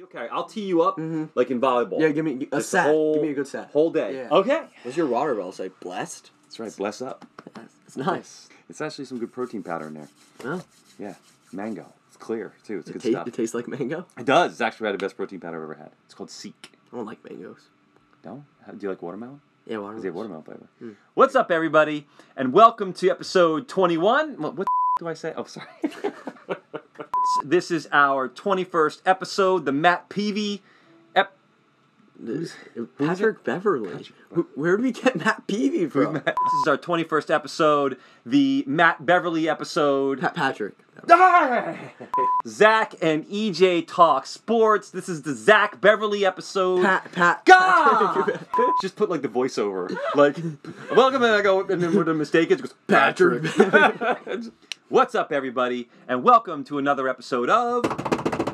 Okay, I'll tee you up like in volleyball. Yeah, give me a set. Give me a good set. Whole day. Yeah. Okay. What's your water bottle say? Blessed? That's right, bless up. It's nice. It's actually some good protein powder in there. Oh. Yeah, mango. It's clear, too. It's good It stuff. tastes like mango? It does. It's actually the best protein powder I've ever had. It's called SEEQ. I don't like mangoes. No? Do you like watermelon? Yeah, watermelon. Because they have watermelon flavor. What's up, everybody? And welcome to episode 21. What the do I say? Oh, sorry. This is our 21st episode, the Matt Peavy Patrick Beverley. Where did we get Matt Peavy from? This is our 21st episode, the Matt Beverley episode. Patrick. Zach and EJ talk sports. This is the Zach Beverley episode. God! Just put like the voiceover. Like, welcome, and I go, and then with a mistake, it goes, Patrick. What's up, everybody, and welcome to another episode of,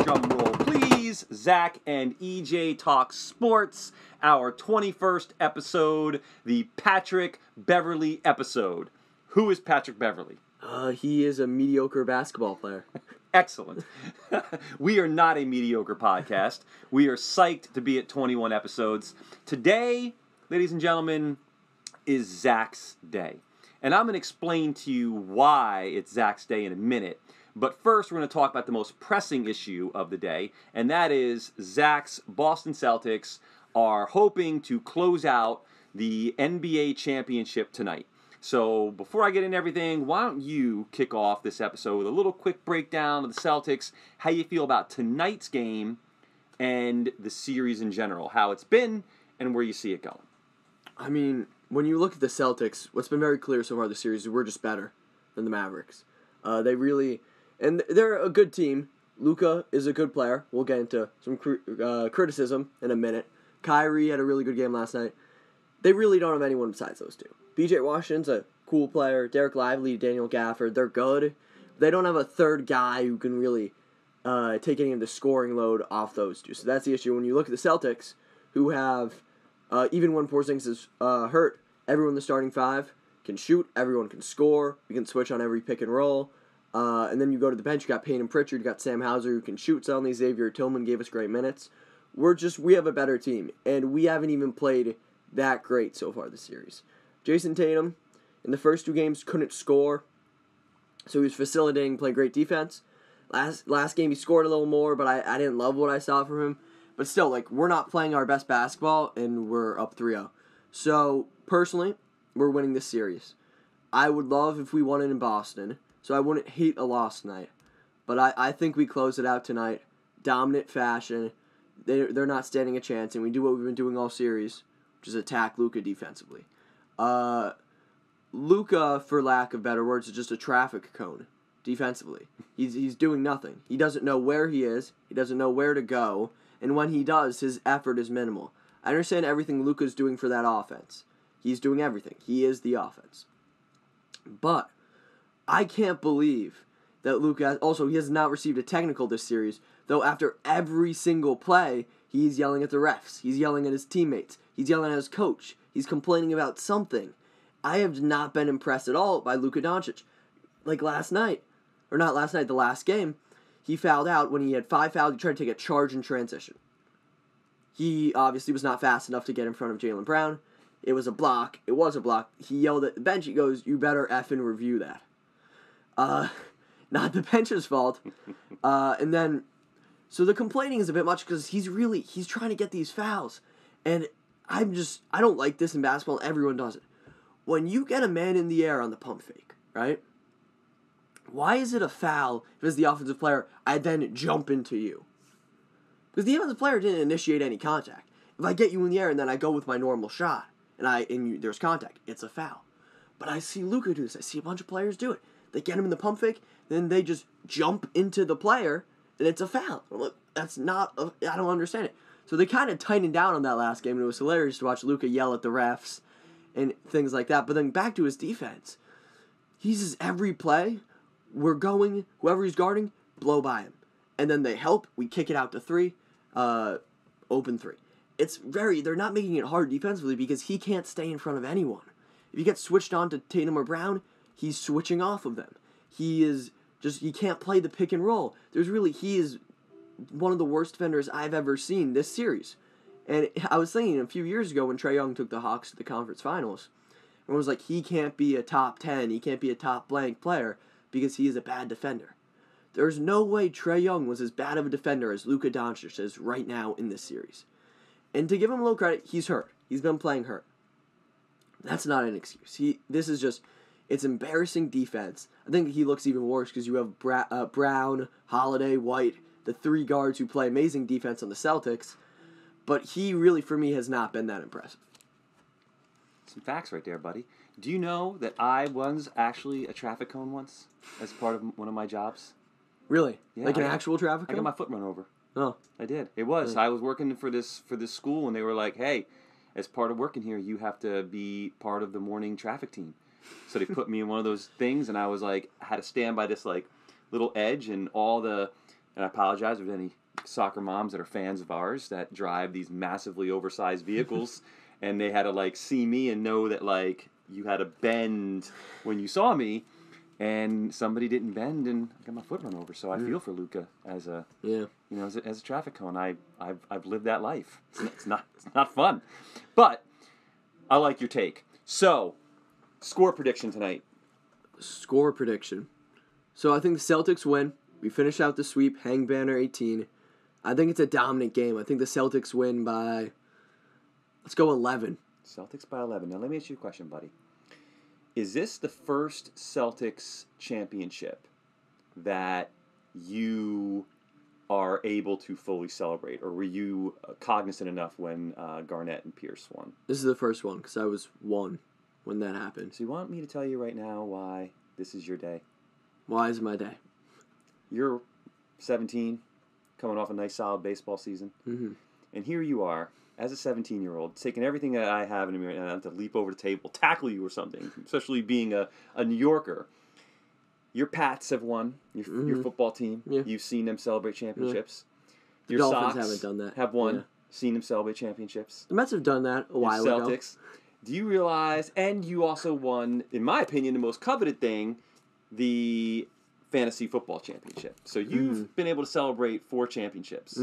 drum roll please, Zach and EJ talk sports, our 21st episode, the Patrick Beverley episode. Who is Patrick Beverley? He is a mediocre basketball player. Excellent. We are not a mediocre podcast. We are psyched to be at 21 episodes. Today, ladies and gentlemen, is Zach's day. And I'm going to explain to you why it's Zach's day in a minute. But first, we're going to talk about the most pressing issue of the day, and that is Zach's Boston Celtics are hoping to close out the NBA championship tonight. So before I get into everything, why don't you kick off this episode with a little quick breakdown of the Celtics, how you feel about tonight's game and the series in general, how it's been and where you see it going. I mean, when you look at the Celtics, what's been very clear so far this series is we're just better than the Mavericks. And they're a good team. Luka is a good player. We'll get into some criticism in a minute. Kyrie had a really good game last night. They really don't have anyone besides those two. B.J. Washington's a cool player. Derek Lively, Daniel Gafford, they're good. They don't have a third guy who can really take any of the scoring load off those two. So that's the issue. When you look at the Celtics, who have, even when Porzingis is hurt, everyone in the starting five can shoot, everyone can score, we can switch on every pick and roll. And then you go to the bench, you got Payne and Pritchard, you got Sam Hauser who can shoot suddenly, Xavier Tillman gave us great minutes. We have a better team, and we haven't even played that great so far this series. Jason Tatum, in the first two games, couldn't score, so he was facilitating, played great defense. Last game he scored a little more, but I didn't love what I saw from him. But still, we're not playing our best basketball, and we're up 3-0. So, personally, we're winning this series. I would love if we won it in Boston, so I wouldn't hate a loss tonight. But I think we close it out tonight, dominant fashion. They're not standing a chance, and we do what we've been doing all series, which is attack Luka defensively. Luka, for lack of better words, is just a traffic cone defensively. He's doing nothing. He doesn't know where he is. He doesn't know where to go. And when he does, his effort is minimal. I understand everything Luka's doing for that offense. He's doing everything. He is the offense. But I can't believe that Luka he has not received a technical this series, though after every single play, he's yelling at the refs. He's yelling at his teammates. He's yelling at his coach. He's complaining about something. I have not been impressed at all by Luka Doncic. Like last night, or not last night, the last game, he fouled out when he had 5 fouls. He tried to take a charge in transition. He obviously was not fast enough to get in front of Jaylen Brown. It was a block. It was a block. He yelled at the bench. He goes, "You better effing review that." Not the bench's fault. And then, so the complaining is a bit much because he's trying to get these fouls. And I don't like this in basketball. Everyone does it. When you get a man in the air on the pump fake, right? Why is it a foul if it's the offensive player, I then jump into you? Because the offensive player didn't initiate any contact. If I get you in the air and then I go with my normal shot and there's contact, it's a foul. But I see Luka do this. I see a bunch of players do it. They get him in the pump fake, then they just jump into the player, and it's a foul. I'm like, I don't understand it. So they kind of tightened down on that last game, and it was hilarious to watch Luka yell at the refs and things like that. But then back to his defense. He says every play, whoever he's guarding, blow by him. And then they help, we kick it out to 3, open 3. They're not making it hard defensively because he can't stay in front of anyone. If you get switched on to Tatum or Brown, he's switching off of them. He can't play the pick and roll. He is one of the worst defenders I've ever seen this series. And I was thinking a few years ago when Trae Young took the Hawks to the conference finals, everyone was like, he can't be a top 10, he can't be a top blank player because he is a bad defender. There's no way Trae Young was as bad of a defender as Luka Doncic is right now in this series. And to give him a little credit, he's hurt. He's been playing hurt. That's not an excuse. This is just, it's embarrassing defense. I think he looks even worse because you have Brown, Holiday, White, the three guards who play amazing defense on the Celtics. But he really, for me, has not been that impressive. Some facts right there, buddy. Do you know that I was actually a traffic cone once as part of one of my jobs? Really? Yeah, like an actual traffic cone? I got my foot run over. Oh. I did. It was. I was working for this school, and they were like, hey, as part of working here, you have to be part of the morning traffic team. So they put me in one of those things, and I was like, I had to stand by this like little edge, and and I apologize if any soccer moms that are fans of ours that drive these massively oversized vehicles, and they had to like see me and know that like you had to bend when you saw me. And somebody didn't bend, and I got my foot run over. So I feel for Luka as a as a traffic cone. I've lived that life. It's not fun, but I like your take. So, score prediction tonight. Score prediction. So I think the Celtics win. We finish out the sweep. Hang banner 18. I think it's a dominant game. I think the Celtics win by, let's go 11. Celtics by 11. Now let me ask you a question, buddy. Is this the first Celtics championship that you are able to fully celebrate, or were you cognizant enough when Garnett and Pierce won? This is the first one, because I was 1 when that happened. So you want me to tell you right now why this is your day? Why is it my day? You're 17, coming off a nice solid baseball season, and here you are, as a 17-year-old, taking everything that I have in me right now to leap over the table, tackle you or something, especially being a New Yorker. Your Pats have won, your football team. Yeah. You've seen them celebrate championships. Yeah. Your Dolphins Sox haven't done that. have won, seen them celebrate championships. The Mets have done that a while ago. Celtics. Do you realize, and you also won, in my opinion, the most coveted thing, the fantasy football championship. So you've been able to celebrate 4 championships.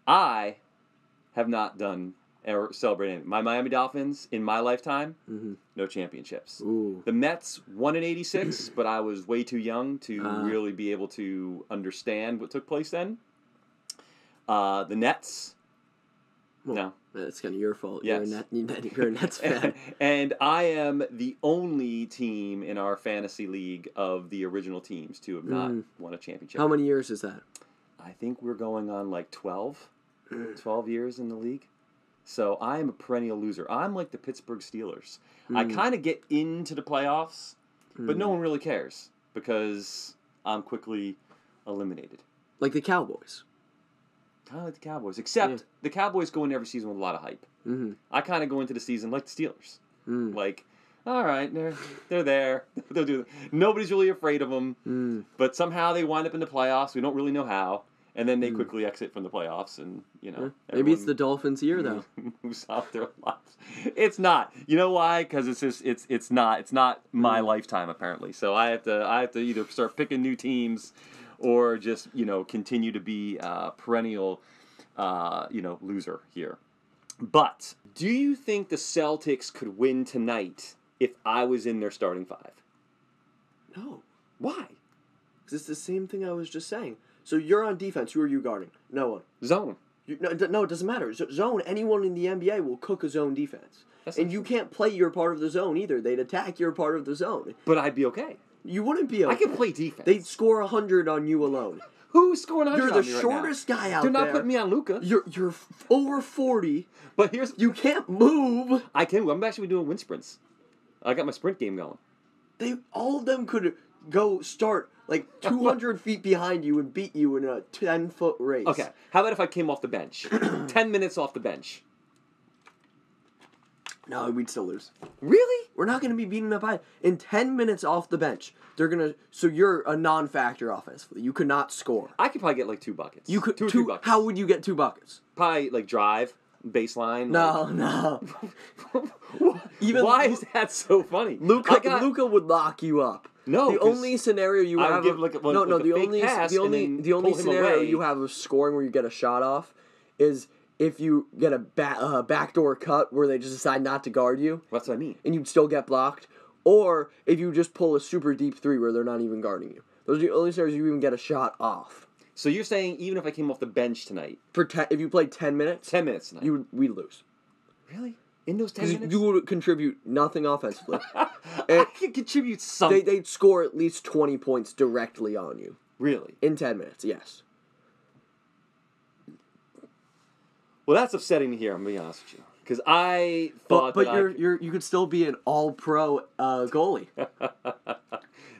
I have not done or celebrated anything. My Miami Dolphins, in my lifetime, no championships. Ooh. The Mets won in 86, but I was way too young to really be able to understand what took place then. The Nets, no. That's kind of your fault. Yes. You're a Nets fan. And I am the only team in our fantasy league of the original teams to have not won a championship. How many years is that? I think we're going on like 12 years in the league. So I am a perennial loser. I'm like the Pittsburgh Steelers. I kind of get into the playoffs, but no one really cares because I'm quickly eliminated. Like the Cowboys. Kind of like the Cowboys, except the Cowboys go in every season with a lot of hype. I kind of go into the season like the Steelers. Like, all right, they're there. They'll do. Nobody's really afraid of them, but somehow they wind up in the playoffs. We don't really know how. And then they quickly exit from the playoffs, and maybe it's the Dolphins' year though. Moves off their lives. It's not. You know why? Because it's not my lifetime apparently. So I have to either start picking new teams, or just continue to be a perennial loser here. But do you think the Celtics could win tonight if I was in their starting 5? No. Why? Because it's the same thing I was just saying. So you're on defense. Who are you guarding? No one. Zone. No, it doesn't matter. Zone, anyone in the NBA will cook a zone defense. And you can't play your part of the zone either. They'd attack your part of the zone. But I'd be okay. You wouldn't be okay. I can play defense. They'd score 100 on you alone. Who's scoring 100 on me right now? You're the shortest guy out there. They're not putting me on Luka. You're over 40. But you can't move. I can. I'm actually doing wind sprints. I got my sprint game going. All of them could go start like 200 feet behind you and beat you in a 10-foot race. Okay. How about if I came off the bench? 10 minutes off the bench. No, we'd still lose. Really? We're not going to be beaten up by in 10 minutes off the bench. They're going to. So you're a non-factor offensively. You could not score. I could probably get like 2 buckets. You could 2 or 3 buckets. How would you get 2 buckets? Probably like drive, baseline. No. Why is that so funny? Luka would lock you up. No, the only scenario you I would have give like a fake pass the and only then the only pull him scenario away. you have of scoring where you get a shot off is if you get a backdoor cut where they just decide not to guard you. That's what I mean. And you'd still get blocked, or if you just pull a super deep three where they're not even guarding you. Those are the only scenarios you even get a shot off. So you're saying even if I came off the bench tonight, If you played 10 minutes, 10 minutes tonight, we'd lose. Really? In those 10 minutes? You would contribute nothing offensively. I could contribute something. They'd score at least 20 points directly on you. Really? In 10 minutes, yes. Well, that's upsetting to hear, I'm going to be honest with you. Because I thought but you could still be an all-pro goalie.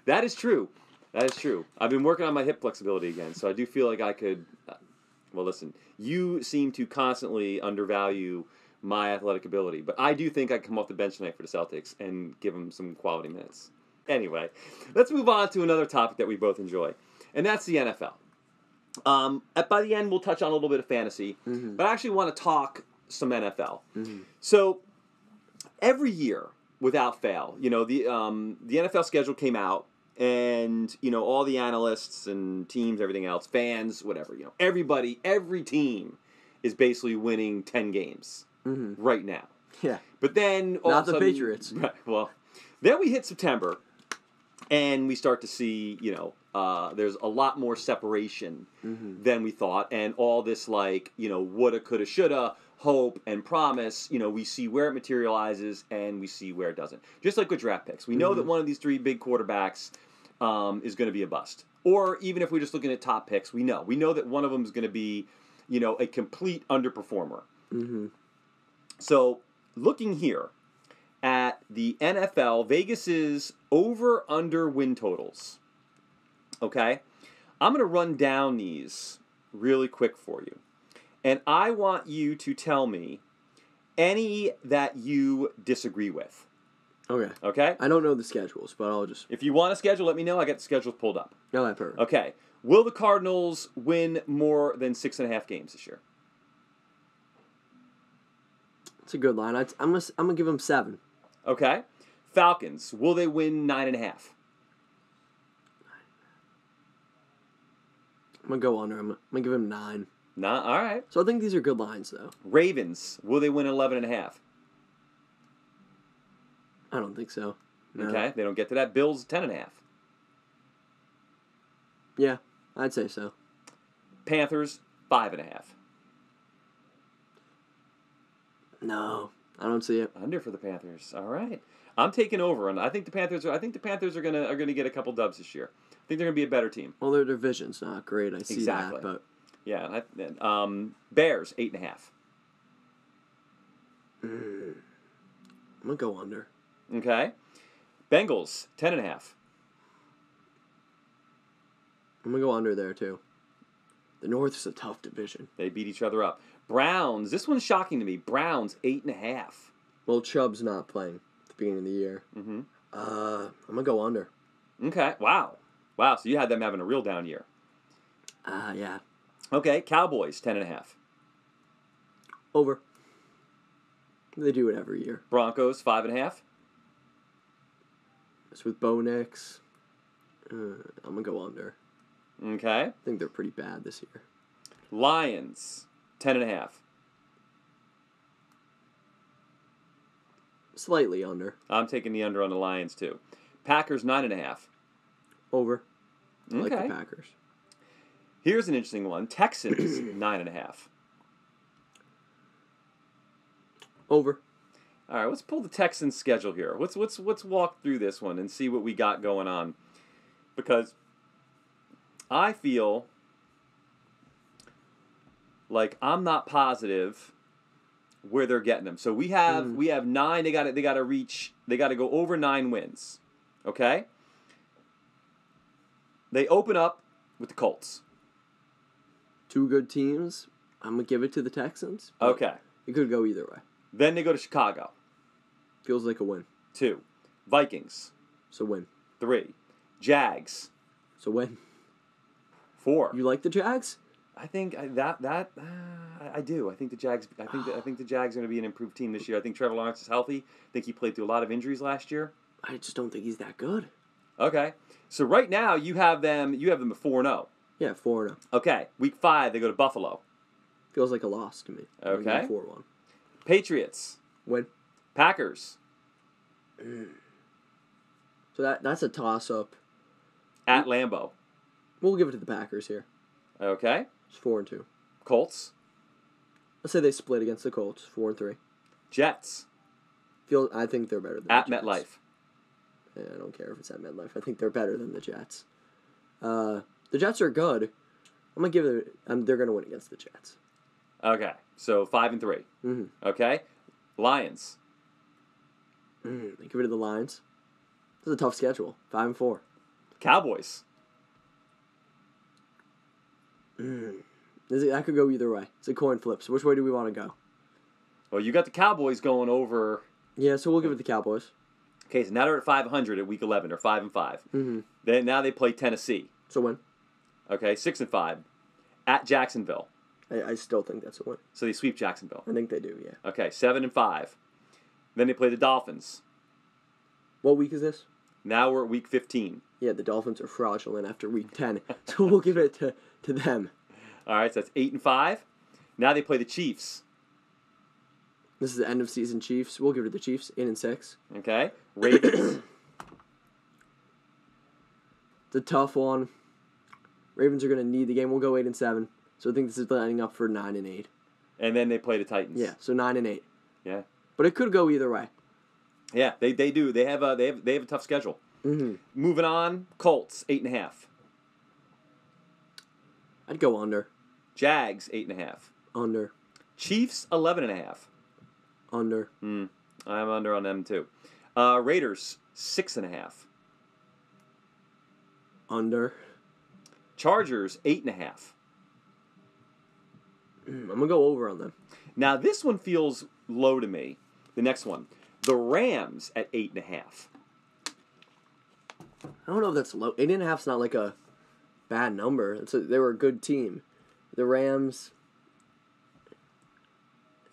That is true. That is true. I've been working on my hip flexibility again, so I do feel like I could... well, listen, you seem to constantly undervalue my athletic ability, but I do think I can come off the bench tonight for the Celtics and give them some quality minutes. Anyway, let's move on to another topic that we both enjoy, and that's the NFL. By the end, we'll touch on a little bit of fantasy, but I actually want to talk some NFL. So, every year, without fail, the NFL schedule came out, and all the analysts and teams, everything else, fans, whatever, everybody, every team is basically winning 10 games right now. Yeah. But then not the Patriots. Right, well, then we hit September, and we start to see, there's a lot more separation than we thought, and all this woulda, coulda, shoulda, hope and promise. We see where it materializes, and we see where it doesn't. Just like with draft picks, we know that one of these three big quarterbacks is going to be a bust. Or even if we're just looking at top picks, we know that one of them is going to be, a complete underperformer. So looking here at the NFL, Vegas's over/under win totals. Okay, I'm going to run down these really quick for you. And I want you to tell me any that you disagree with. Okay. Okay? I don't know the schedules, but I'll just... If you want a schedule, let me know. I got the schedules pulled up. No, that's perfect. Okay. Will the Cardinals win more than 6.5 games this year? It's a good line. I'm gonna give them 7. Okay. Falcons, will they win 9.5? I'm gonna go under. I'm gonna give him 9. Nah, all right. So I think these are good lines, though. Ravens, will they win 11.5? I don't think so. No. Okay, they don't get to that. Bills, 10.5. Yeah, I'd say so. Panthers, 5.5. No, I don't see it. Under for the Panthers. All right, I'm taking over, and I think the Panthers are gonna get a couple dubs this year. I think they're gonna be a better team. Well, their division's not great. I see Exactly. that, but yeah, Bears 8.5. I'm gonna go under. Okay, Bengals 10.5. I'm gonna go under there too. The North is a tough division. They beat each other up. Browns. This one's shocking to me. Browns 8.5. Well, Chubb's not playing at the beginning of the year. I'm gonna go under. Okay. Wow. So you had them having a real down year. Yeah. Okay. Cowboys 10.5. Over. They do it every year. Broncos 5.5. It's with Bo Nix. I'm gonna go under. Okay. I think they're pretty bad this year. Lions 10.5. Slightly under. I'm taking the under on the Lions too. Packers 9.5. Over. I Okay. like the Packers. Here's an interesting one. Texans 9.5. Over. All right, let's pull the Texans schedule here. Let's walk through this one and see what we got going on, because I feel like I'm not positive where they're getting them. So we have 9. They got to go over 9 wins. Okay? They open up with the Colts. 2 good teams. I'm gonna give it to the Texans. Okay. It could go either way. Then they go to Chicago. Feels like a win. 2. Vikings. It's a win. 3. Jags. It's a win. 4. You like the Jags? I think I do. I think the Jags. I think the Jags are going to be an improved team this year. I think Trevor Lawrence is healthy. I think he played through a lot of injuries last year. I just don't think he's that good. Okay. So right now you have them at 4-0. Yeah, 4-0. Okay. Week 5 they go to Buffalo. Feels like a loss to me. Okay. 4-1. Patriots. Win. Packers. So that's a toss-up. At Lambeau. We'll give it to the Packers here. Okay. It's 4-2. Colts. Let's say they split against the Colts, 4-3. Jets. I think they're better than At the Jets. MetLife. Yeah, I don't care if it's at MetLife. I think they're better than the Jets. The Jets are good. I'm gonna give it. They're gonna win against the Jets. Okay. So 5-3. Mm-hmm. Okay. Lions. Give it to the Lions. This is a tough schedule. 5-4. Cowboys. That could go either way. It's a coin flip. So which way do we want to go? Well, you got the Cowboys going over. Yeah, so we'll give it to Cowboys. Okay, so now they're at 500 at week 11. They're 5-5. Mm-hmm. Then now they play Tennessee. So win. Okay, 6-5 at Jacksonville. I still think that's a win. So they sweep Jacksonville. I think they do. Yeah. Okay, 7-5. Then they play the Dolphins. What week is this? Now we're at week 15. Yeah, the Dolphins are fraudulent after week 10, so we'll give it to them. All right, so that's 8-5. Now they play the Chiefs. This is the end of season Chiefs. We'll give it to the Chiefs. 8-6. Okay, Ravens. It's a tough one. Ravens are going to need the game. We'll go 8-7. So I think this is lining up for 9-8. And then they play the Titans. Yeah, so 9-8. Yeah. But it could go either way. Yeah, they do. They have a tough schedule. Mm-hmm. Moving on, Colts 8.5. I'd go under. Jags 8.5. Under. Chiefs 11.5. Under. I'm under on them too. Raiders 6.5. Under. Chargers 8.5. I'm gonna go over on them. Now this one feels low to me. The next one, the Rams at 8.5. I don't know if that's low. 8.5's not like a bad number. They were a good team. The Rams.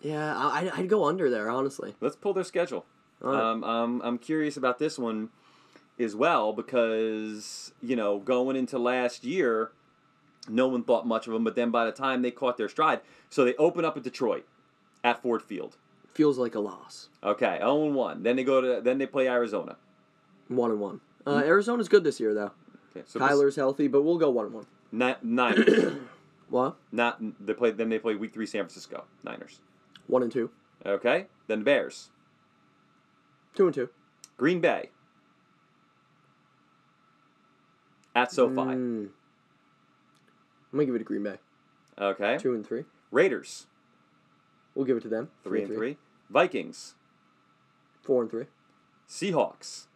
Yeah, I'd go under there, honestly. Let's pull their schedule. All right. I'm curious about this one as well because, going into last year, no one thought much of them, but then by the time they caught their stride, so they open up at Detroit at Ford Field. Feels like a loss. Okay, 0-1. Then they play Arizona. 1-1. Arizona's good this year, though. Okay, so Kyler's healthy, but we'll go 1-1. Niners. What? Then they play week 3 San Francisco. Niners. 1-2. Okay, then the Bears. 2-2. Green Bay. At SoFi. I'm gonna give it to Green Bay. Okay. 2-3. Raiders. We'll give it to them. 3-3. Vikings. 4-3. Seahawks.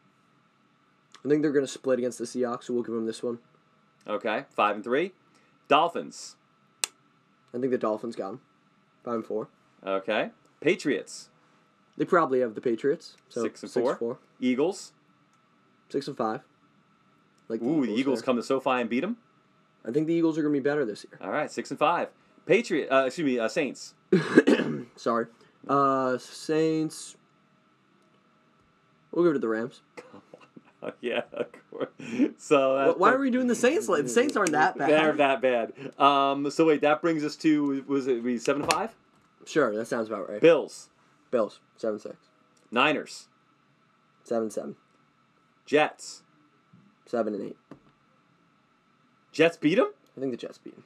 I think they're gonna split against the Seahawks, so we'll give them this one. Okay, 5-3. Dolphins. I think the Dolphins got them. 5-4. Okay. Patriots. They probably have the Patriots. So 6-4. Eagles. 6-5. Like The Eagles come to SoFi and beat them. I think the Eagles are gonna be better this year. All right, 6-5. Saints. Sorry. Saints. We'll give it to the Rams. Yeah, of course. So why are we doing the Saints? The Saints aren't that bad. They're that bad. So wait, that brings us to 7-5? Sure, that sounds about right. Bills. 7-6. Niners. 7-7. Jets. 7-8. Jets beat them? I think the Jets beat them.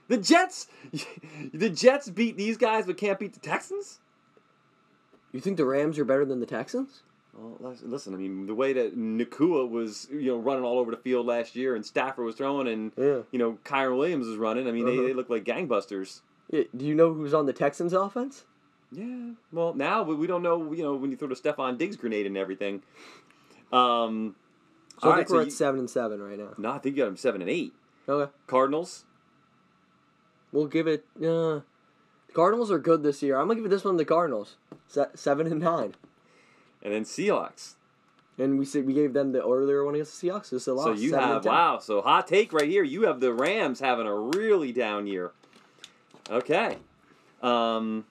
The Jets beat these guys but can't beat the Texans? You think the Rams are better than the Texans? Well, listen, I mean, the way that Nakua was, running all over the field last year and Stafford was throwing and, Kyron Williams was running, I mean, they look like gangbusters. Yeah, do you know who's on the Texans offense? Yeah. Well, now we don't know, when you throw the Stephon Diggs grenade and everything. I think we're at 7-7 right now. No, I think you got them 7-8. Okay. Cardinals. We'll give it. The Cardinals are good this year. I'm gonna give this one to the Cardinals. 7-9. And then Seahawks. And we gave them the earlier one against the Seahawks. So it's a loss. So you have 7-10. So hot take right here. You have the Rams having a really down year. Okay. Dolphins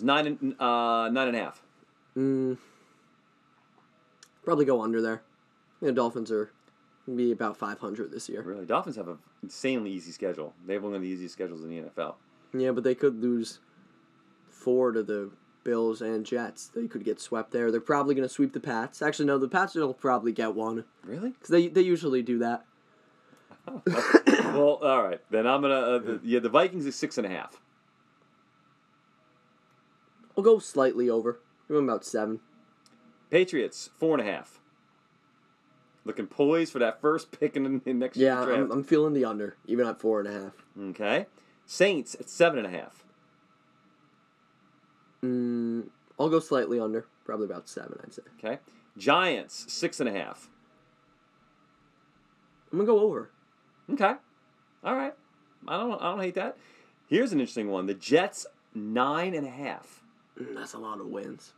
9.5. Probably go under there. The Dolphins are going to be about 500 this year. Really? Dolphins have an insanely easy schedule. They have one of the easiest schedules in the NFL. Yeah, but they could lose 4 to the Bills and Jets. They could get swept there. They're probably going to sweep the Pats. Actually, no, the Pats will probably get one. Really? Because they usually do that. Well, all right. Then I'm going to... the Vikings is 6.5. I'll go slightly over. Give them about 7. Patriots, 4.5. Looking poised for that first pick in next year's draft. Yeah, I'm feeling the under, even at 4.5. Okay. Saints at 7.5. I'll go slightly under. Probably about 7, I'd say. Okay. Giants, 6.5. I'm going to go over. Okay. All right. I don't hate that. Here's an interesting one. The Jets, 9.5. That's a lot of wins.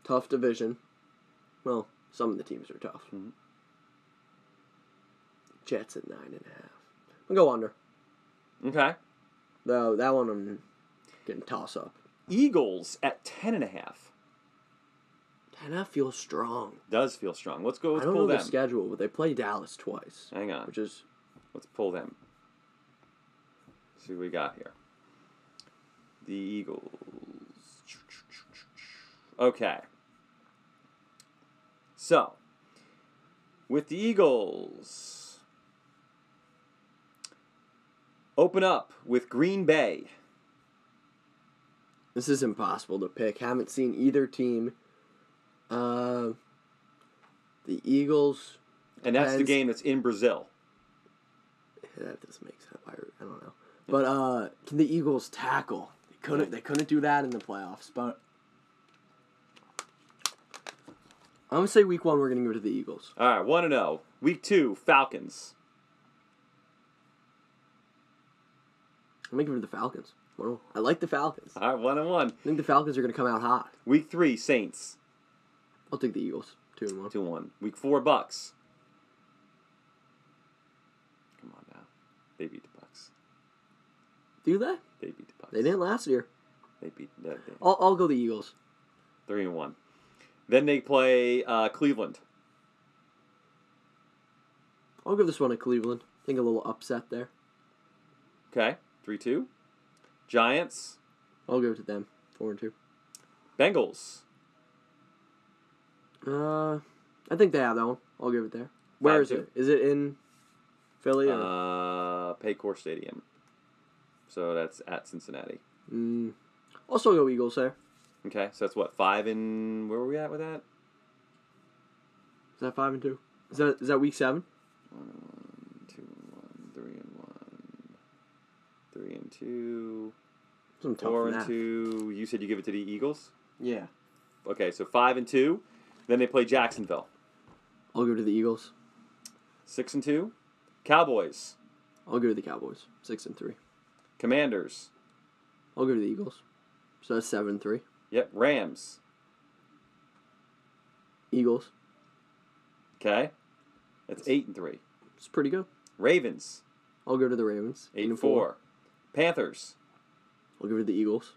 Tough division. Well, some of the teams are tough. Mm-hmm. Jets at 9.5. I'll go under. Okay. Though that one I'm getting toss up. Eagles at 10.5. 10.5 feels strong. Does feel strong. Let's I don't pull know them. the schedule, but they play Dallas twice. Hang on. Which is... Let's pull them. See what we got here. The Eagles. Okay. So, with the Eagles, open up with Green Bay. This is impossible to pick. Haven't seen either team. The Eagles... And that's the game that's in Brazil. That doesn't make sense. I don't know. But can the Eagles tackle? They couldn't do that in the playoffs, but I'm going to say week 1 we're going to go to the Eagles. All right, 1-0. Week 2, Falcons. I'm going to give it to the Falcons. Well, I like the Falcons. All right, 1-1. I think the Falcons are going to come out hot. Week 3, Saints. I'll take the Eagles. 2-1. 2-1. Week 4, Bucks. Come on now. They beat the Bucks. Do they? They beat the Bucks. They didn't last year. They beat that. I'll go the Eagles. 3-1. Then they play Cleveland. I'll give this one to Cleveland. I think a little upset there. Okay, 3-2. Giants. I'll give it to them. 4-2. Bengals. I think they have that one. I'll give it there. Where is it? Is it in Philly? Or? Paycor Stadium. So that's at Cincinnati. I'll still go Eagles there. Okay, so that's what, 5 and... Where were we at with that? Is that 5-2? Is that week 7? 1, 2, 1, 3 and 1. 3 and 2. Some 4 and 2. You said you give it to the Eagles? Yeah. Okay, so 5 and 2. Then they play Jacksonville. I'll go to the Eagles. 6 and 2. Cowboys. I'll go to the Cowboys. 6-3. Commanders. I'll go to the Eagles. So that's 7-3. Yep, Rams. Eagles. Okay. That's 8 and 3. It's pretty good. Ravens. I'll go to the Ravens. 8 and 4. Panthers. I'll go to the Eagles.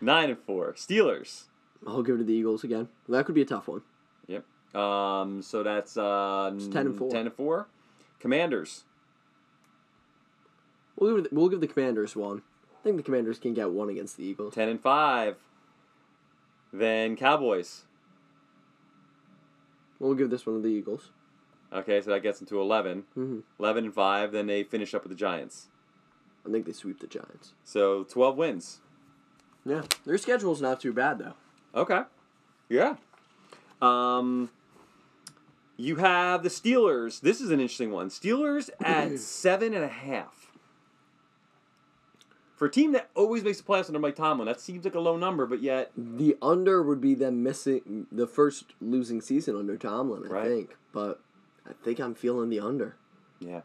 9 and 4. Steelers. I'll go to the Eagles again. That could be a tough one. Yep. So that's 10 and 4. 10 and 4. Commanders. We'll give the Commanders one. I think the Commanders can get one against the Eagles. 10 and 5. Then Cowboys. We'll give this one to the Eagles. Okay, so that gets them to 11. Mm-hmm. 11 and 5. Then they finish up with the Giants. I think they sweep the Giants. So 12 wins. Yeah, their schedule's not too bad though. Okay. Yeah. You have the Steelers. This is an interesting one. Steelers at 7.5. For a team that always makes the playoffs under Mike Tomlin, that seems like a low number, but yet... The under would be them missing the first losing season under Tomlin, I think. But I think I'm feeling the under. Yeah.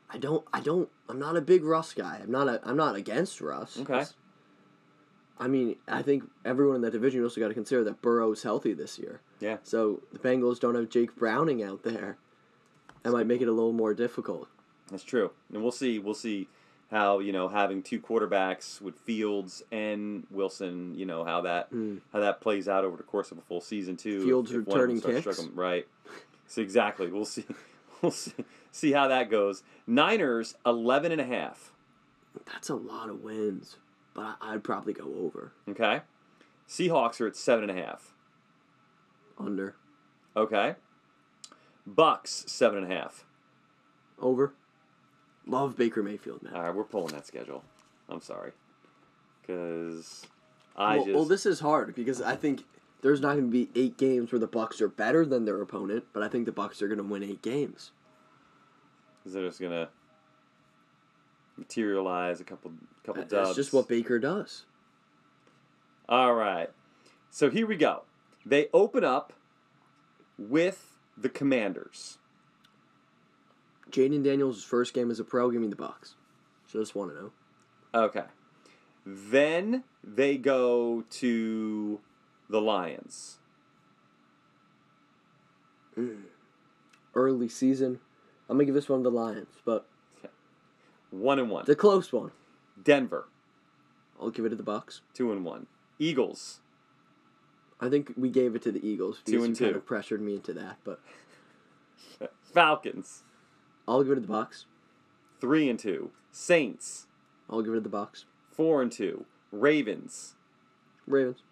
I'm not a big Russ guy. I'm not against Russ. Okay. I mean, I think everyone in that division also got to consider that Burrow's healthy this year. Yeah. So the Bengals don't have Jake Browning out there. That might make it a little more difficult. That's true. And we'll see how having two quarterbacks with Fields and Wilson, how that plays out over the course of a full season too. Fields if one of them returning starts kicks, right? So exactly, we'll see. We'll see how that goes. Niners 11.5. That's a lot of wins, but I'd probably go over. Okay. Seahawks are at 7.5. Under. Okay. Bucks 7.5. Over. Love Baker Mayfield, man. All right, we're pulling that schedule. I'm sorry, because Well, this is hard because I think there's not going to be 8 games where the Bucks are better than their opponent, but I think the Bucks are going to win 8 games. Because they're just gonna materialize a couple dubs. That's just what Baker does. All right, so here we go. They open up with the Commanders. Jaden Daniels' first game as a pro. Give me the Bucks. Just want to know. Okay. Then they go to the Lions. Early season. I'm going to give this one to the Lions, but... Okay. 1-1. The close one. Denver. I'll give it to the Bucks. 2-1. Eagles. I think we gave it to the Eagles. 2-2. You kind of pressured me into that, but... Falcons. I'll give it to the Bucks. 3-2. Saints. I'll give it to the Bucks. 4-2. Ravens. Ravens.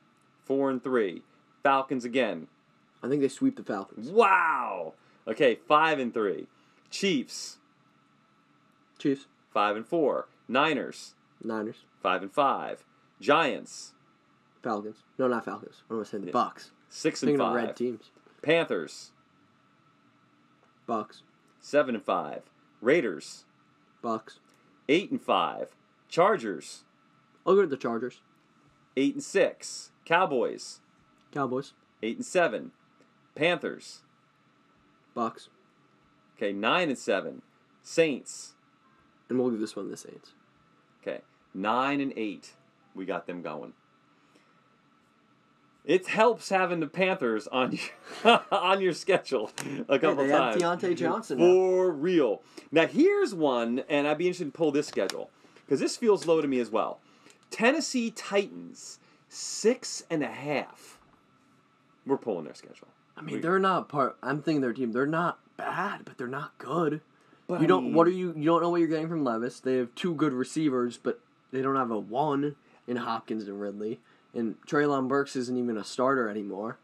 4-3. Falcons again. I think they sweep the Falcons. Wow. Okay, 5-3. Chiefs. Chiefs. 5-4. Niners. Niners. 5-5. Giants. Falcons. No, not Falcons. What am I saying? The Bucks. 6-5. Thinking of red teams. Panthers. Bucks. 7-5. Raiders. Bucks. 8-5. Chargers. I'll go to the Chargers. 8-6. Cowboys. Cowboys. 8-7. Panthers. Bucks. Okay, 9-7. Saints. And we'll give this one to the Saints. Okay, 9-8. We got them going. It helps having the Panthers on on your schedule a couple times. They have Deontay Johnson For real. Now here's one, and I'd be interested to pull this schedule because this feels low to me as well. Tennessee Titans 6.5. We're pulling their schedule. I mean, they're not part. I'm thinking their team. They're not bad, but they're not good. But you don't. What are you? You don't know what you're getting from Levis. They have 2 good receivers, but they don't have a 1 in Hopkins and Ridley. And Treylon Burks isn't even a starter anymore.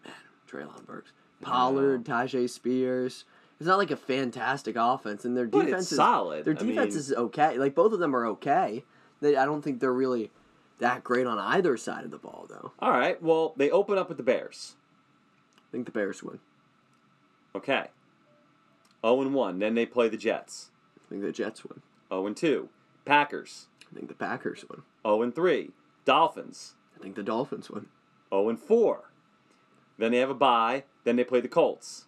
Man, Treylon Burks. Pollard, Tajay Spears. It's not like a fantastic offense, and their defense is solid. Their defense is okay. Like both of them are okay. I don't think they're really that great on either side of the ball, though. All right. Well, they open up with the Bears. I think the Bears win. Okay. 0-1. Then they play the Jets. I think the Jets win. 0-2. Packers. I think the Packers win. 0-3. Dolphins. I think the Dolphins win. 0-4. Then they have a bye. Then they play the Colts.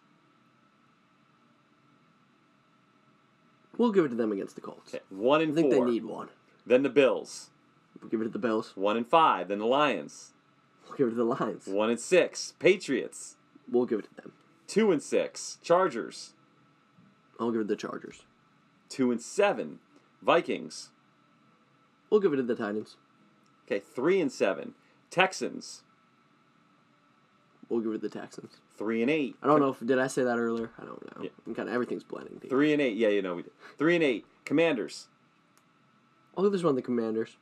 We'll give it to them against the Colts. Okay. 1-4. I think they need 1. Then the Bills. We'll give it to the Bills. 1-5. Then the Lions. We'll give it to the Lions. 1-6. Patriots. We'll give it to them. 2-6. Chargers. I'll give it to the Chargers. 2-7. Vikings. We'll give it to the Titans. Okay, 3-7. Texans. We'll give it to the Texans. 3-8. I don't know if did I say that earlier. I don't know. Yeah. I'm kind of everything's blending. 3-8. Yeah, we did. 3-8. Commanders. I'll give this one to the Commanders.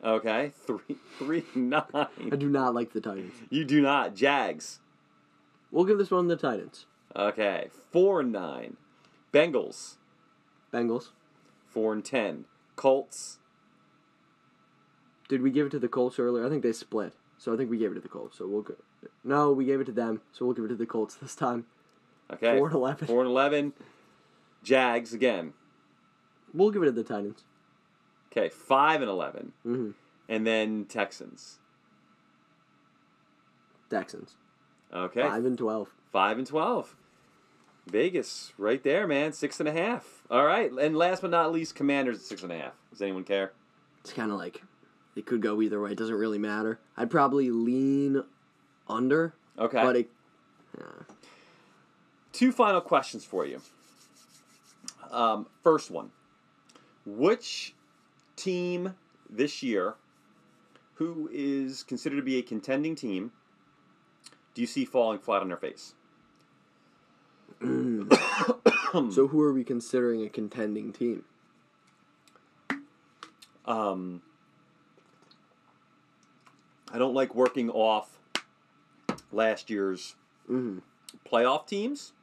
Okay, 3-9. I do not like the Titans. You do not. Jags. We'll give this one to the Titans. Okay, 4-9. Bengals. Bengals. 4-10. Colts. Did we give it to the Colts earlier? I think they split. So I think we gave it to the Colts. So we'll go. No, we gave it to them. So we'll give it to the Colts this time. Okay. 4-11. 4-11. Jags again. We'll give it to the Titans. Okay, 5-11. Mm-hmm. And then Texans. Texans. Okay. 5-12. 5-12. Vegas, right there, man. 6.5. All right. And last but not least, Commanders at 6.5. Does anyone care? It's kind of like it could go either way. It doesn't really matter. I'd probably lean under. Okay. But it. 2 final questions for you. First one. Which team this year, who is considered to be a contending team, do you see falling flat on their face? So who are we considering a contending team? I don't like working off last year's playoff teams,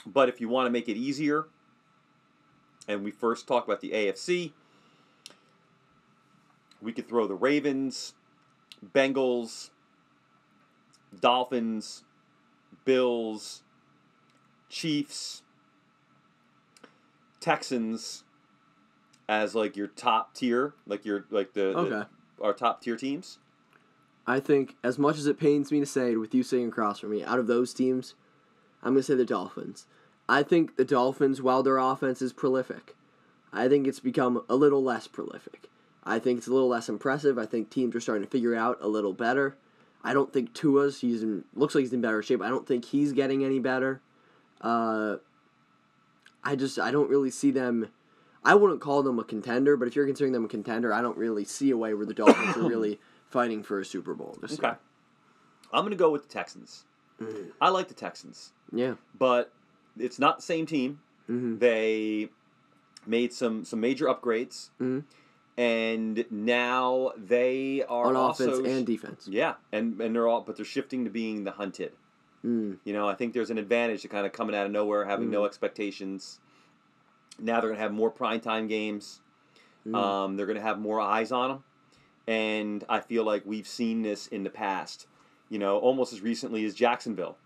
but if you want to make it easier, and we first talk about the AFC, we could throw the Ravens, Bengals, Dolphins, Bills, Chiefs, Texans as like your top tier, our top tier teams. I think, as much as it pains me to say it with you sitting across from me, out of those teams, I'm going to say the Dolphins. I think the Dolphins, while their offense is prolific, I think it's become a little less prolific. I think it's a little less impressive. I think teams are starting to figure out a little better. I don't think Tua's, looks like he's in better shape. I don't think he's getting any better. I don't really see them. I wouldn't call them a contender, but if you're considering them a contender, I don't really see a way where the Dolphins are really fighting for a Super Bowl this year. I'm going to go with the Texans. I like the Texans. Yeah. But it's not the same team. Mm-hmm. They made some major upgrades. Mm-hmm. And now they are on also, offense and defense. Yeah, and they're shifting to being the hunted. Mm. You know, I think there's an advantage to kind of coming out of nowhere, having no expectations. Now they're going to have more primetime games. They're going to have more eyes on them. And I feel like we've seen this in the past, you know, almost as recently as Jacksonville.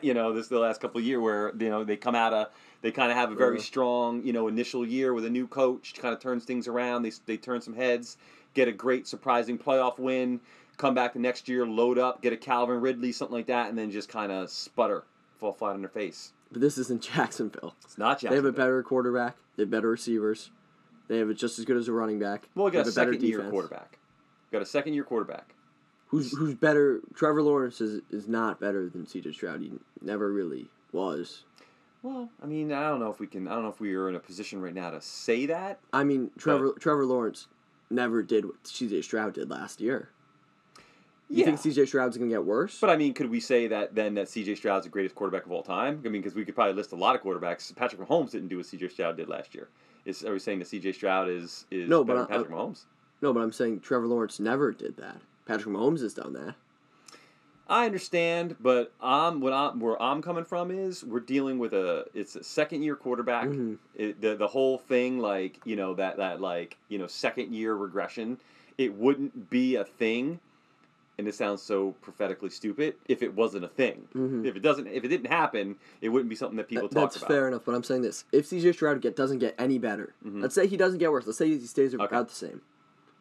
You know, this is the last couple of years where, you know, they kind of have a very strong, you know, initial year with a new coach, kind of turns things around. They turn some heads, get a great surprising playoff win, come back the next year, load up, get a Calvin Ridley, something like that, and then just kind of sputter, fall flat on their face. But this isn't Jacksonville. It's not Jacksonville. They have a better quarterback. They have better receivers. They have it just as good as a running back. Well, we got a second-year quarterback. Got a second-year quarterback. Who's better? Trevor Lawrence is not better than C.J. Stroud. He never really was. Well, I mean, I don't know if we are in a position right now to say that. I mean, Trevor Lawrence never did what C.J. Stroud did last year. You think C.J. Stroud's going to get worse? But, I mean, could we say that C.J. Stroud's the greatest quarterback of all time? I mean, because we could probably list a lot of quarterbacks. Patrick Mahomes didn't do what C.J. Stroud did last year. Are we saying that C.J. Stroud is better than Patrick Mahomes? No, but I'm saying Trevor Lawrence never did that. Patrick Mahomes has done that. I understand, but where I'm coming from is we're dealing with it's a second-year quarterback. Mm-hmm. The whole thing, like, you know, that like, you know, second-year regression, it wouldn't be a thing. And it sounds so prophetically stupid if it wasn't a thing. Mm-hmm. If it didn't happen, it wouldn't be something that people talk about. That's fair enough, but I'm saying this. If C.J. Stroud doesn't get any better, let's say he doesn't get worse. Let's say he stays about the same.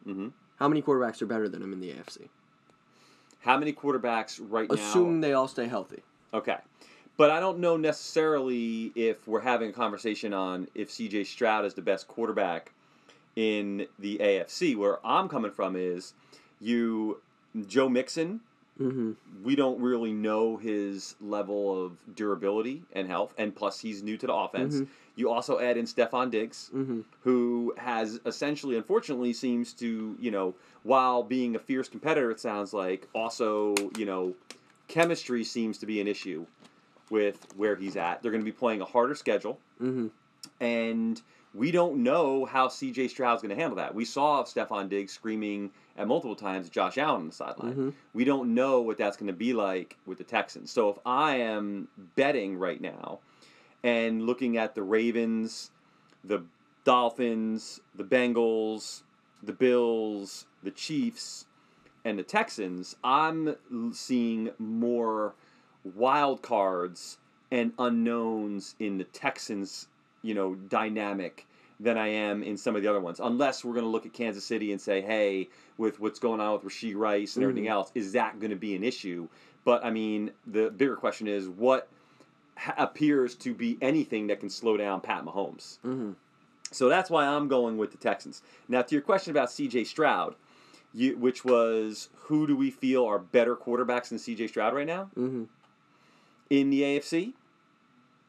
Mm-hmm. How many quarterbacks are better than him in the AFC? How many quarterbacks right now? Assuming they all stay healthy. Okay. But I don't know necessarily if we're having a conversation on if C.J. Stroud is the best quarterback in the AFC. Where I'm coming from is Joe Mixon, we don't really know his level of durability and health, and plus he's new to the offense. Mm-hmm. You also add in Stephon Diggs, who has essentially, unfortunately, seems to, you know, while being a fierce competitor, it sounds like, also, you know, chemistry seems to be an issue with where he's at. They're going to be playing a harder schedule, and we don't know how C.J. Stroud's going to handle that. We saw Stephon Diggs screaming at multiple times Josh Allen on the sideline. We don't know what that's going to be like with the Texans. So if I am betting right now and looking at the Ravens, the Dolphins, the Bengals, the Bills, the Chiefs, and the Texans, I'm seeing more wild cards and unknowns in the Texans, you know, dynamic than I am in some of the other ones. Unless we're going to look at Kansas City and say, hey, with what's going on with Rashee Rice and everything else, is that going to be an issue? But, I mean, the bigger question is what appears to be anything that can slow down Pat Mahomes. So that's why I'm going with the Texans. Now, to your question about C.J. Stroud, which was who do we feel are better quarterbacks than C.J. Stroud right now? In the AFC?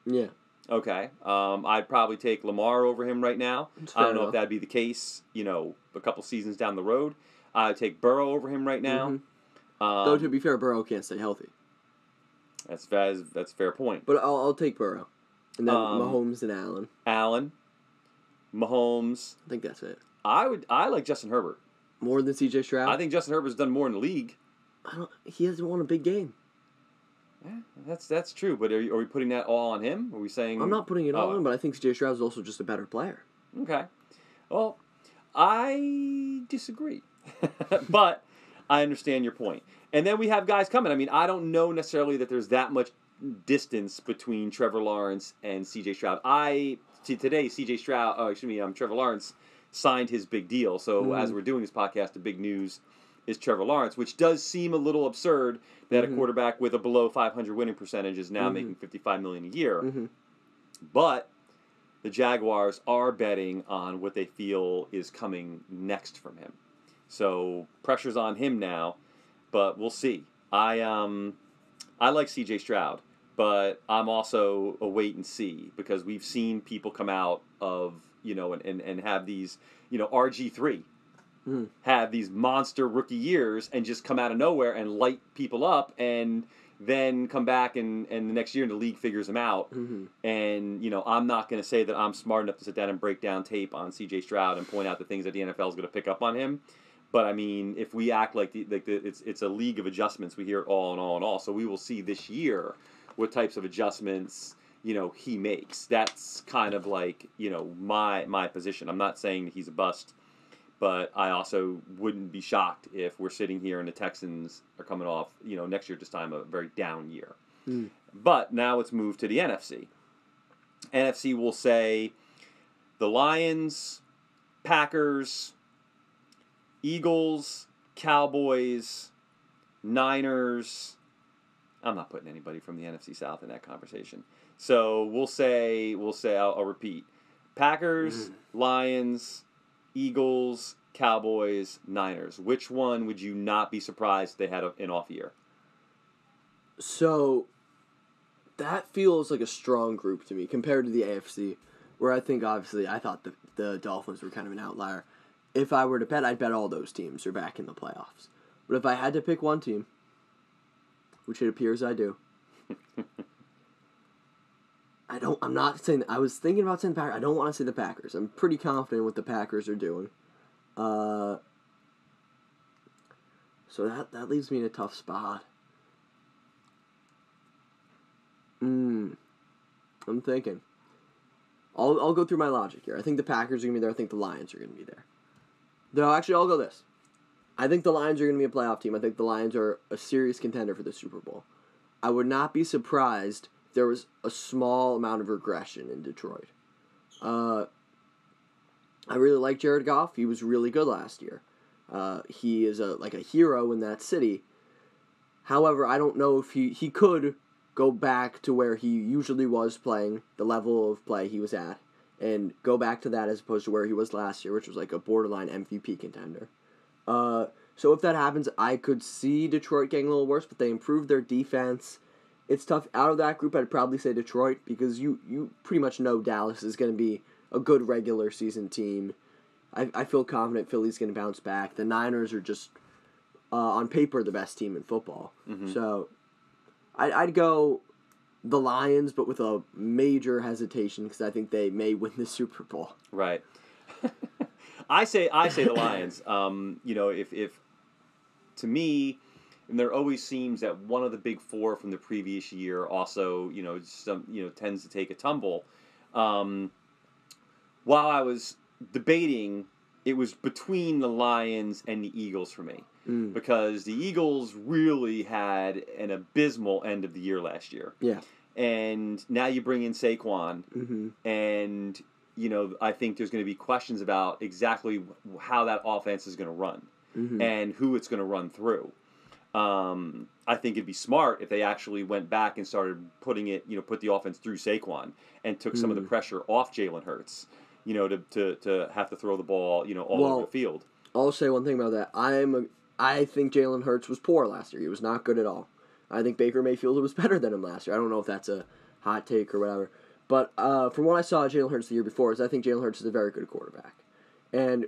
Yeah. Okay. I'd probably take Lamar over him right now. It's I fair don't know if enough. that'd be the case, a couple seasons down the road. I'd take Burrow over him right now. Though, to be fair, Burrow can't stay healthy. That's a fair point. But I'll take Burrow. And then Mahomes and Allen. Allen, Mahomes. I think that's it. I like Justin Herbert. More than C.J. Stroud? I think Justin Herbert's done more in the league. He hasn't won a big game. Yeah, that's true. But are we putting that all on him? Are we saying... I'm not putting it all on, but I think C.J. Stroud is also just a better player. Okay. Well, I disagree. But I understand your point. And then we have guys coming. I mean, I don't know necessarily that there's that much distance between Trevor Lawrence and C.J. Stroud. Today, Trevor Lawrence signed his big deal. So as we're doing this podcast, the big news is Trevor Lawrence, which does seem a little absurd that a quarterback with a below 500 winning percentage is now making $55 million a year. But the Jaguars are betting on what they feel is coming next from him. So pressure's on him now, but we'll see. I like C.J. Stroud, but I'm also a wait and see because we've seen people come out of, and have these, RG3 have these monster rookie years and just come out of nowhere and light people up and then come back and the next year the league figures them out. And, I'm not going to say that I'm smart enough to sit down and break down tape on C.J. Stroud and point out the things that the NFL is going to pick up on him. But, I mean, if we act like it's a league of adjustments, we hear it all and all and all. So we will see this year what types of adjustments, he makes. That's kind of like, my position. I'm not saying that he's a bust, but I also wouldn't be shocked if we're sitting here and the Texans are coming off, next year at this time, a very down year. But now let's move to the NFC. NFC will say the Lions, Packers, Eagles, Cowboys, Niners. I'm not putting anybody from the NFC South in that conversation. So we'll say I'll repeat. Packers, Lions, Eagles, Cowboys, Niners. Which one would you not be surprised they had an off year? So that feels like a strong group to me compared to the AFC, where I think obviously I thought the Dolphins were kind of an outlier. If I were to bet, I'd bet all those teams are back in the playoffs. But if I had to pick one team, which it appears I do, I'm not saying, I was thinking about saying the Packers. I don't want to say the Packers. I'm pretty confident what the Packers are doing. So that leaves me in a tough spot. I'm thinking. I'll go through my logic here. I think the Packers are going to be there. I think the Lions are going to be there. No, actually, I'll go this. I think the Lions are going to be a playoff team. I think the Lions are a serious contender for the Super Bowl. I would not be surprised if there was a small amount of regression in Detroit. I really like Jared Goff. He was really good last year. He is a hero in that city. However, I don't know if he could go back to where he usually was playing, the level of play he was at, and go back to that as opposed to where he was last year, which was like a borderline MVP contender. So if that happens, I could see Detroit getting a little worse, but they improved their defense. It's tough. Out of that group, I'd probably say Detroit because you pretty much know Dallas is going to be a good regular season team. I feel confident Philly's going to bounce back. The Niners are just, on paper, the best team in football. So I'd go the Lions, but with a major hesitation because I think they may win the Super Bowl. Right. I say the Lions. If to me, and there always seems that one of the big four from the previous year also, tends to take a tumble. While I was debating, it was between the Lions and the Eagles for me. Because the Eagles really had an abysmal end of the year last year. Yeah. And now you bring in Saquon, and I think there's going to be questions about exactly how that offense is going to run and who it's going to run through. I think it'd be smart if they actually went back and started putting it, put the offense through Saquon and took some of the pressure off Jalen Hurts, to have to throw the ball, all over the field. I'll say one thing about that. I think Jalen Hurts was poor last year. He was not good at all. I think Baker Mayfield was better than him last year. I don't know if that's a hot take or whatever. But from what I saw of Jalen Hurts the year before, is I think Jalen Hurts is a very good quarterback. And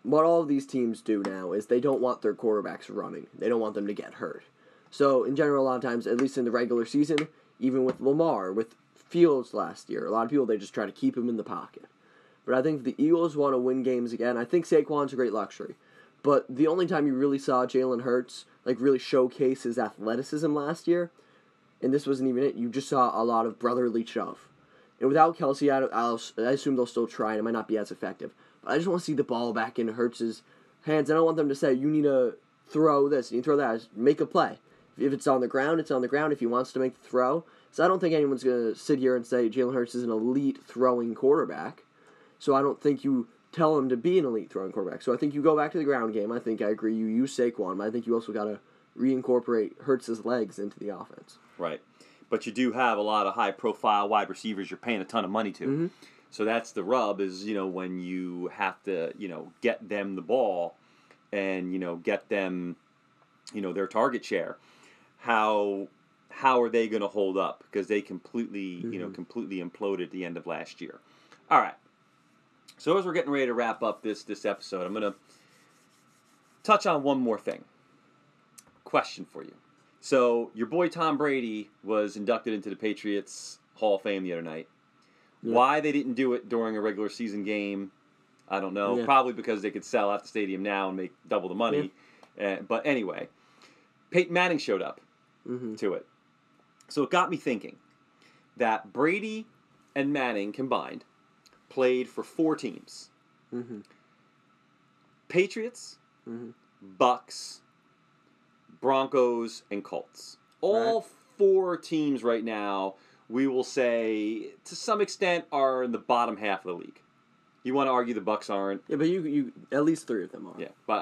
what all of these teams do now is they don't want their quarterbacks running. They don't want them to get hurt. So, in general, a lot of times, at least in the regular season, even with Lamar, with Fields last year, a lot of people, they just try to keep him in the pocket. But I think if the Eagles want to win games again, I think Saquon's a great luxury. But the only time you really saw Jalen Hurts really showcase his athleticism last year, and this wasn't even it, you just saw a lot of brotherly shove. And without Kelsey, I assume they'll still try, and it might not be as effective. But I just want to see the ball back in Hurts' hands. I don't want them to say, you need to throw this, you need to throw that, just make a play. If it's on the ground, it's on the ground if he wants to make the throw. So I don't think anyone's going to sit here and say Jalen Hurts is an elite throwing quarterback. So I don't think you tell him to be an elite throwing quarterback. So I think you go back to the ground game. I think I agree. You use Saquon, but I think you also got to reincorporate Hurts' legs into the offense. Right. But you do have a lot of high-profile wide receivers you're paying a ton of money to. Mm-hmm. So that's the rub is, when you have to, get them the ball and, get them, their target share. How are they going to hold up? Because they completely, completely imploded at the end of last year. All right. So as we're getting ready to wrap up this episode, I'm going to touch on one more thing. Question for you. So your boy Tom Brady was inducted into the Patriots Hall of Fame the other night. Yeah. Why they didn't do it during a regular season game, I don't know. Yeah. Probably because they could sell out the stadium now and make double the money. Yeah. But anyway, Peyton Manning showed up to it. So it got me thinking that Brady and Manning combined played for 4 teams. Mm-hmm. Patriots, Bucks, Broncos, and Colts. All 4 teams right now, we will say, to some extent, are in the bottom half of the league. You want to argue the Bucks aren't? Yeah, but you at least 3 of them are. Yeah, but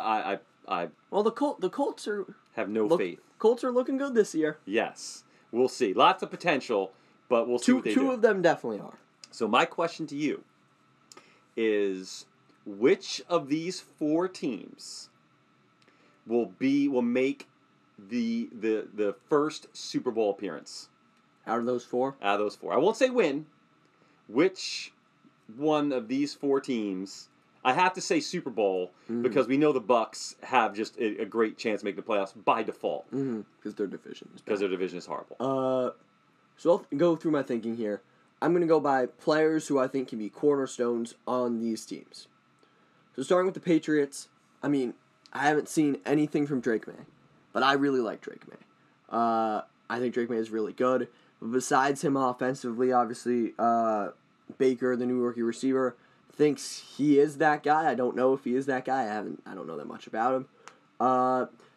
I well, the Colts have no faith. Colts are looking good this year. Yes, we'll see. Lots of potential, but we'll see what they do. 2 of them definitely are. So my question to you is, which of these 4 teams will make the first Super Bowl appearance? Out of those 4? Out of those 4. I won't say win. Which one of these 4 teams? I have to say Super Bowl because we know the Bucks have just a great chance to make the playoffs by default. Because their division is bad. Because their division is horrible. So I'll go through my thinking here. I'm going to go by players who I think can be cornerstones on these teams. So starting with the Patriots, I haven't seen anything from Drake May, but I really like Drake May. I think Drake May is really good. But besides him offensively, obviously, Baker, the new rookie receiver, thinks he is that guy. I don't know if he is that guy. I don't know that much about him.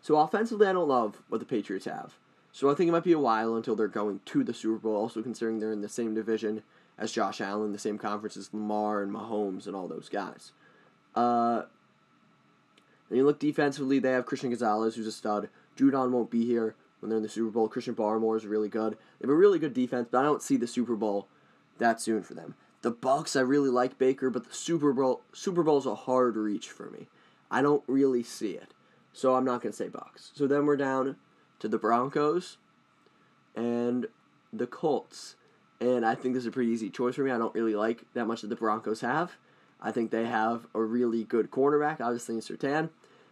So offensively, I don't love what the Patriots have. So I think it might be a while until they're going to the Super Bowl, also considering they're in the same division as Josh Allen, the same conference as Lamar and Mahomes and all those guys. Then you look defensively, they have Christian Gonzalez, who's a stud. Judon won't be here when they're in the Super Bowl. Christian Barmore is really good. They have a really good defense, but I don't see the Super Bowl that soon for them. The Bucks, I really like Baker, but the Super Bowl's a hard reach for me. I don't really see it. So I'm not going to say Bucks. So then we're down to the Broncos and the Colts. And I think this is a pretty easy choice for me. I don't really like that much that the Broncos have. I think they have a really good cornerback, obviously in Surtain.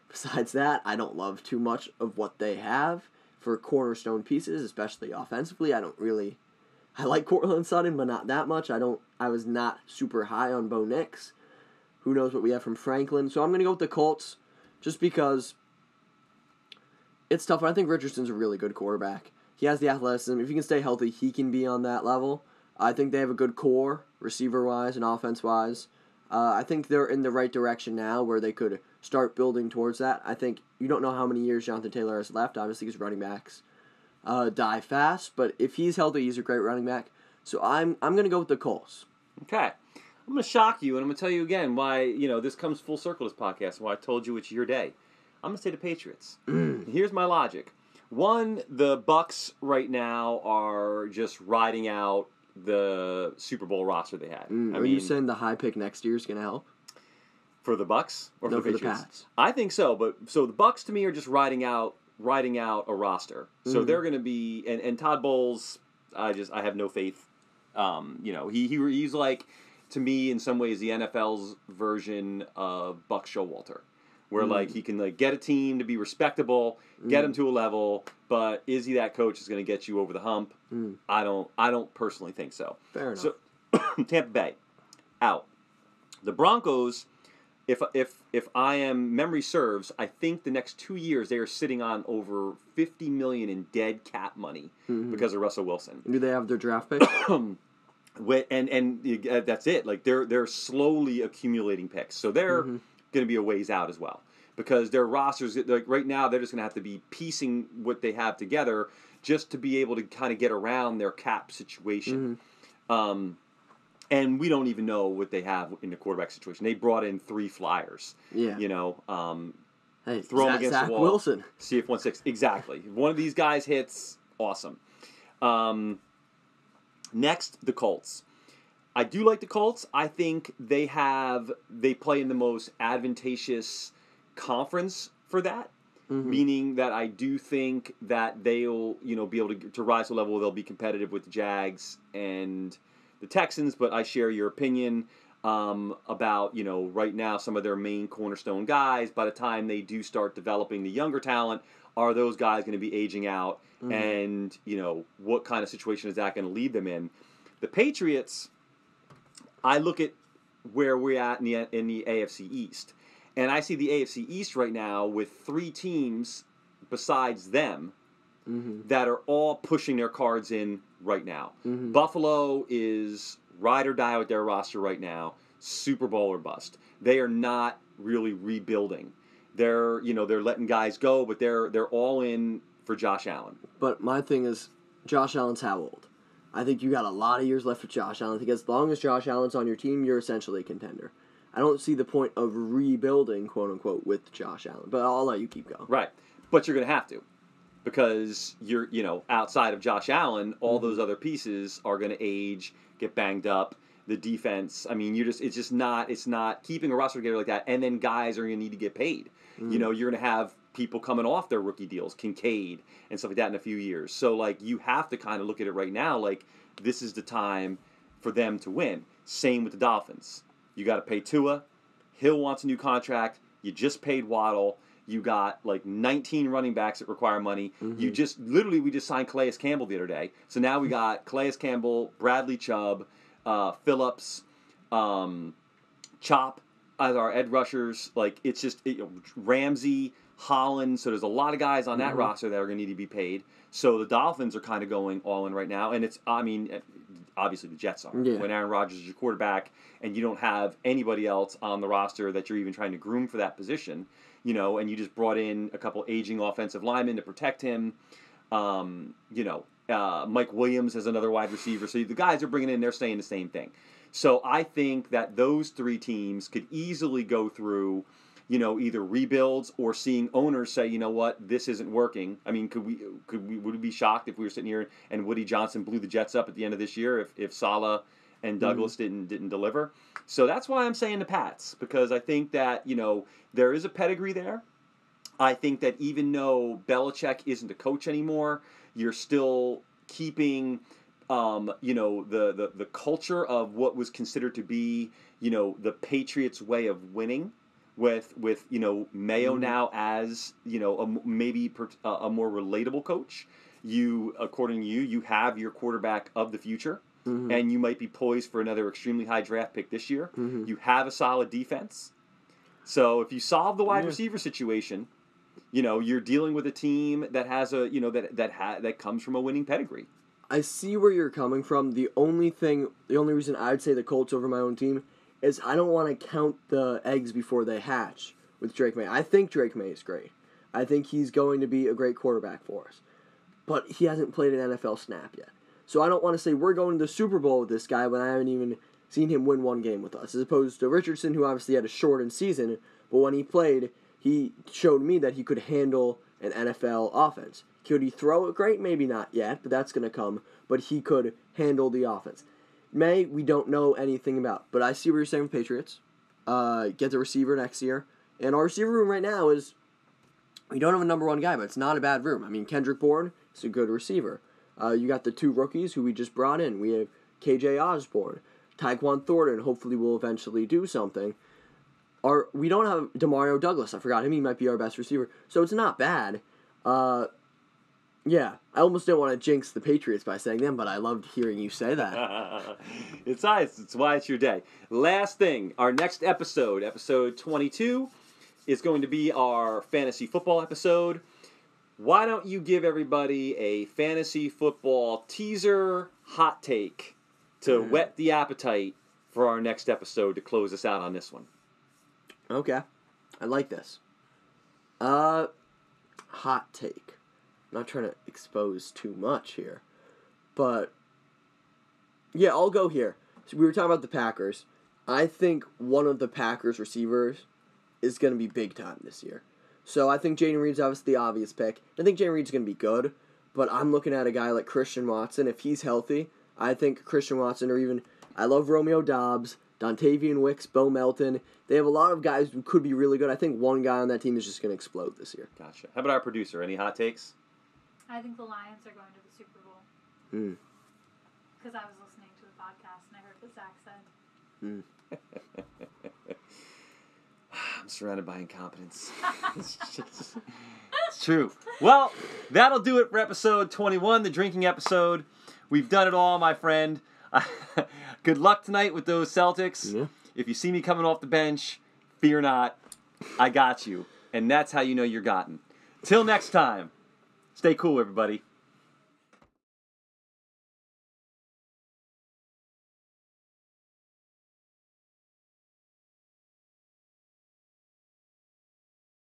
Besides that, I don't love too much of what they have for cornerstone pieces, especially offensively. I like Courtland Sutton, but not that much. I was not super high on Bo Nix. Who knows what we have from Franklin. So I'm going to go with the Colts just because it's tough. I think Richardson's a really good quarterback. He has the athleticism. If he can stay healthy, he can be on that level. I think they have a good core, receiver-wise and offense-wise. I think they're in the right direction now where they could start building towards that. I think you don't know how many years Jonathan Taylor has left. Obviously, his running backs die fast. But if he's healthy, he's a great running back. So I'm going to go with the Colts. Okay. I'm going to shock you, and I'm going to tell you again why, this comes full circle, this podcast, and why I told you it's your day. I'm going to say the Patriots. Here's my logic. One, the Bucks right now are just riding out the Super Bowl roster they had. Are you saying the high pick next year is going to help? For the Bucks or for the Patriots? The Pats. I think so, but so the Bucks to me are just riding out a roster. So they're going to be and Todd Bowles, I have no faith He's like, to me, in some ways, the NFL's version of Buck Showalter, where like he can like get a team to be respectable, get them to a level, but is he that coach that's going to get you over the hump? I don't personally think so. Fair enough. So Tampa Bay out. The Broncos, if I am memory serves, I think the next 2 years they are sitting on over $50 million in dead cap money because of Russell Wilson. Do they have their draft pick? And that's it. Like they're slowly accumulating picks, so they're going to be a ways out as well because their rosters, like right now, they're just going to have to be piecing what they have together just to be able to kind of get around their cap situation. And we don't even know what they have in the quarterback situation. They brought in 3 flyers. Yeah. Hey, throw them against Zach the wall. Wilson. See if 1-6. Exactly. If one of these guys hits, awesome. Next, the Colts. I do like the Colts. I think they play in the most advantageous conference for that. Meaning that I do think that they'll, be able to rise to a level where they'll be competitive with the Jags and the Texans, but I share your opinion about, right now some of their main cornerstone guys. By the time they do start developing the younger talent, are those guys going to be aging out? And, what kind of situation is that going to lead them in? The Patriots, I look at where we're at in the AFC East. And I see the AFC East right now with 3 teams besides them that are all pushing their cards in right now. Buffalo is ride or die with their roster right now, Super Bowl or bust. They are not really rebuilding. They're letting guys go, but they're all in for Josh Allen. But my thing is, Josh Allen's how old? I think you got a lot of years left with Josh Allen. I think as long as Josh Allen's on your team, you're essentially a contender. I don't see the point of rebuilding, quote unquote, with Josh Allen. But I'll let you keep going. Right, but you're going to have to. Because you're, outside of Josh Allen, all those other pieces are going to age, get banged up. The defense, I mean, it's not keeping a roster together like that. And then guys are going to need to get paid. You're going to have people coming off their rookie deals, Kincaid and stuff like that in a few years. So, like, you have to kind of look at it right now, like, this is the time for them to win. Same with the Dolphins. You got to pay Tua. Hill wants a new contract. You just paid Waddle. You got like 19 running backs that require money. We just signed Calais Campbell the other day. So now we got Calais Campbell, Bradley Chubb, Phillips, Chop as our edge rushers. Like it's just Ramsey, Holland. So there's a lot of guys on that roster that are going to need to be paid. So the Dolphins are kind of going all in right now. And obviously the Jets are. Yeah. When Aaron Rodgers is your quarterback and you don't have anybody else on the roster that you're even trying to groom for that position, and you just brought in a couple aging offensive linemen to protect him. Mike Williams as another wide receiver. So the guys are bringing in, they're saying the same thing. So I think that those 3 teams could easily go through, either rebuilds or seeing owners say, you know what, this isn't working. I mean, would we be shocked if we were sitting here and Woody Johnson blew the Jets up at the end of this year if Saleh and Douglas didn't deliver? So that's why I'm saying the Pats, because I think that, there is a pedigree there. I think that even though Belichick isn't a coach anymore, you're still keeping the culture of what was considered to be, the Patriots' way of winning. With Mayo now as maybe a more relatable coach. According to you have your quarterback of the future, and you might be poised for another extremely high draft pick this year. You have a solid defense, so if you solve the wide receiver situation, you're dealing with a team that has that comes from a winning pedigree. I see where you're coming from. The only reason I'd say the Colts over my own team is I don't want to count the eggs before they hatch with Drake May. I think Drake May is great. I think he's going to be a great quarterback for us. But he hasn't played an NFL snap yet. So I don't want to say we're going to the Super Bowl with this guy when I haven't even seen him win one game with us. As opposed to Richardson, who obviously had a shortened season, but when he played, he showed me that he could handle an NFL offense. Could he throw it great? Maybe not yet, but that's going to come. But he could handle the offense. May, we don't know anything about. But I see what you're saying with Patriots. Get the receiver next year. And our receiver room right now is, we don't have a number 1 guy, but it's not a bad room. I mean, Kendrick Bourne is a good receiver. You got the 2 rookies who we just brought in. We have KJ Osborne, Tyquan Thornton. Hopefully, will eventually do something. We don't have Demario Douglas. I forgot him. He might be our best receiver. So it's not bad. Yeah, I almost didn't want to jinx the Patriots by saying them, but I loved hearing you say that. It's nice. It's why it's your day. Last thing, our next episode, episode 22, is going to be our fantasy football episode. Why don't you give everybody a fantasy football teaser hot take to whet the appetite for our next episode to close us out on this one? Okay, I like this. Hot take. I'm not trying to expose too much here, but yeah, I'll go here. So we were talking about the Packers. I think one of the Packers receivers is going to be big time this year. So I think Jaden Reed's obviously the obvious pick. I think Jaden Reed's going to be good, but I'm looking at a guy like Christian Watson. If he's healthy, I think Christian Watson, or even, I love Romeo Doubs, Dontavian Wicks, Bo Melton. They have a lot of guys who could be really good. I think one guy on that team is just going to explode this year. Gotcha. How about our producer? Any hot takes? I think the Lions are going to the Super Bowl. Because I was listening to the podcast and I heard what Zach said. I'm surrounded by incompetence. It's true. Well, that'll do it for episode 21, the drinking episode. We've done it all, my friend. Good luck tonight with those Celtics. Yeah. If you see me coming off the bench, fear not. I got you. And that's how you know you're gotten. Till next time. Stay cool, everybody.